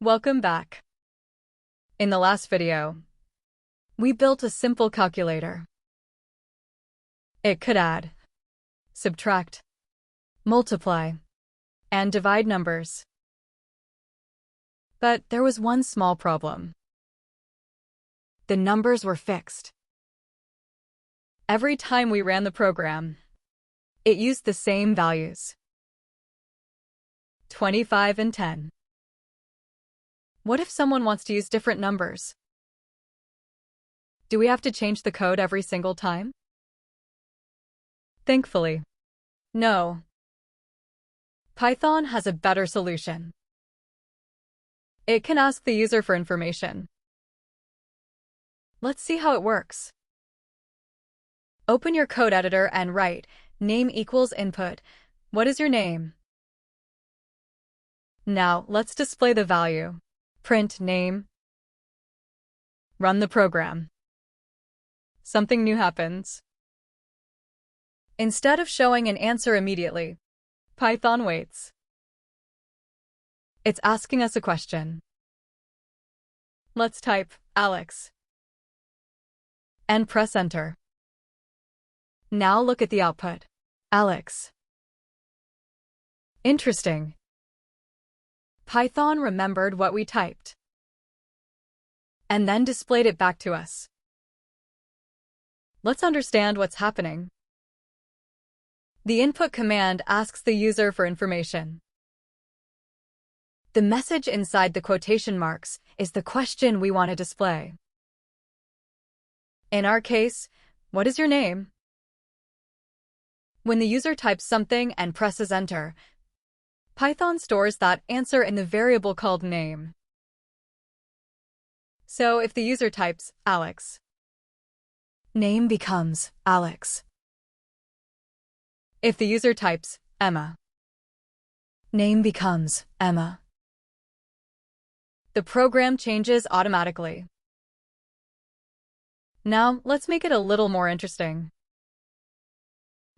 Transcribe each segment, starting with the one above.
Welcome back. In the last video, we built a simple calculator. It could add, subtract, multiply, and divide numbers. But there was one small problem. The numbers were fixed. Every time we ran the program, it used the same values. 25 and 10. What if someone wants to use different numbers? Do we have to change the code every single time? Thankfully, no. Python has a better solution. It can ask the user for information. Let's see how it works. Open your code editor and write name equals input. What is your name? Now, let's display the value. Print name. Run the program. Something new happens. Instead of showing an answer immediately, Python waits. It's asking us a question. Let's type Alex and press enter. Now look at the output. Alex. Interesting. Python remembered what we typed and then displayed it back to us. Let's understand what's happening. The input command asks the user for information. The message inside the quotation marks is the question we want to display. In our case, what is your name? When the user types something and presses enter, Python stores that answer in the variable called name. So if the user types Alex, name becomes Alex. If the user types Emma, name becomes Emma. The program changes automatically. Now, let's make it a little more interesting.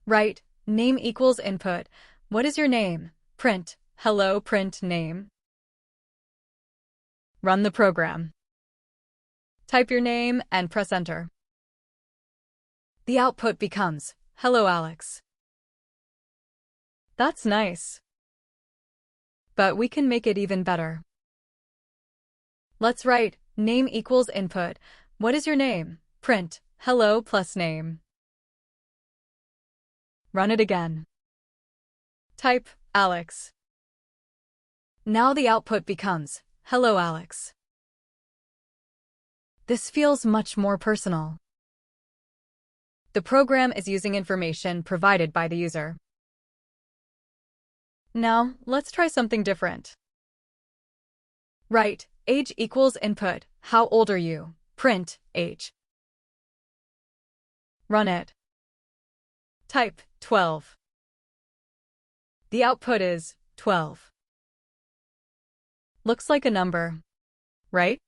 Write name equals input. What is your name? Print hello, print name. Run the program. Type your name and press enter. The output becomes hello, Alex. That's nice. But we can make it even better. Let's write name equals input. What is your name? Print hello plus name. Run it again. Type Alex. Now the output becomes hello, Alex. This feels much more personal. The program is using information provided by the user. Now, let's try something different. Write age equals input. How old are you? Print age. Run it. Type 12. The output is 12. Looks like a number, right?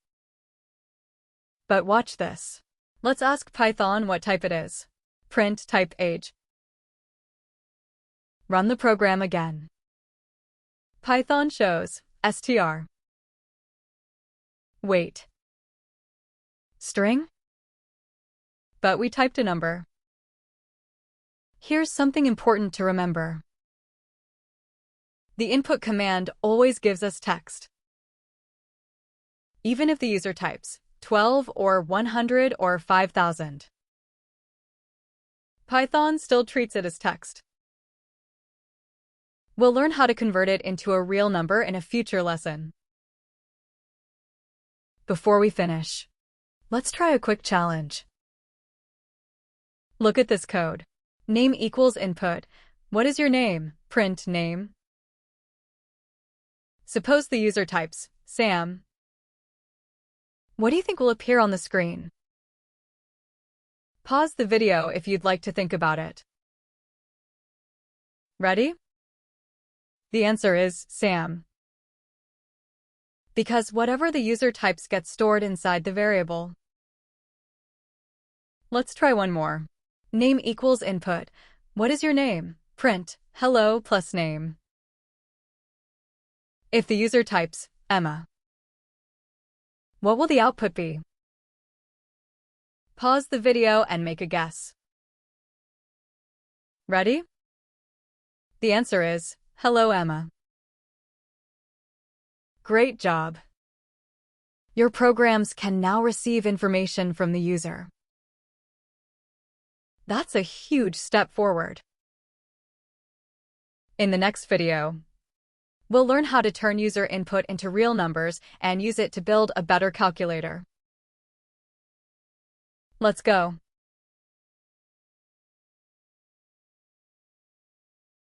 But watch this. Let's ask Python what type it is. Print type age. Run the program again. Python shows str. Wait. String? But we typed a number. Here's something important to remember. The input command always gives us text. Even if the user types 12 or 100 or 5,000. Python still treats it as text. We'll learn how to convert it into a real number in a future lesson. Before we finish, let's try a quick challenge. Look at this code. Name equals input. What is your name? Print name. Suppose the user types Sam. What do you think will appear on the screen? Pause the video if you'd like to think about it. Ready? The answer is Sam. Because whatever the user types gets stored inside the variable. Let's try one more. Name equals input. What is your name? Print hello plus name. If the user types Emma, What will the output be? Pause the video and make a guess. Ready? The answer is, "Hello, Emma." Great job. Your programs can now receive information from the user. That's a huge step forward. In the next video, we'll learn how to turn user input into real numbers and use it to build a better calculator. Let's go.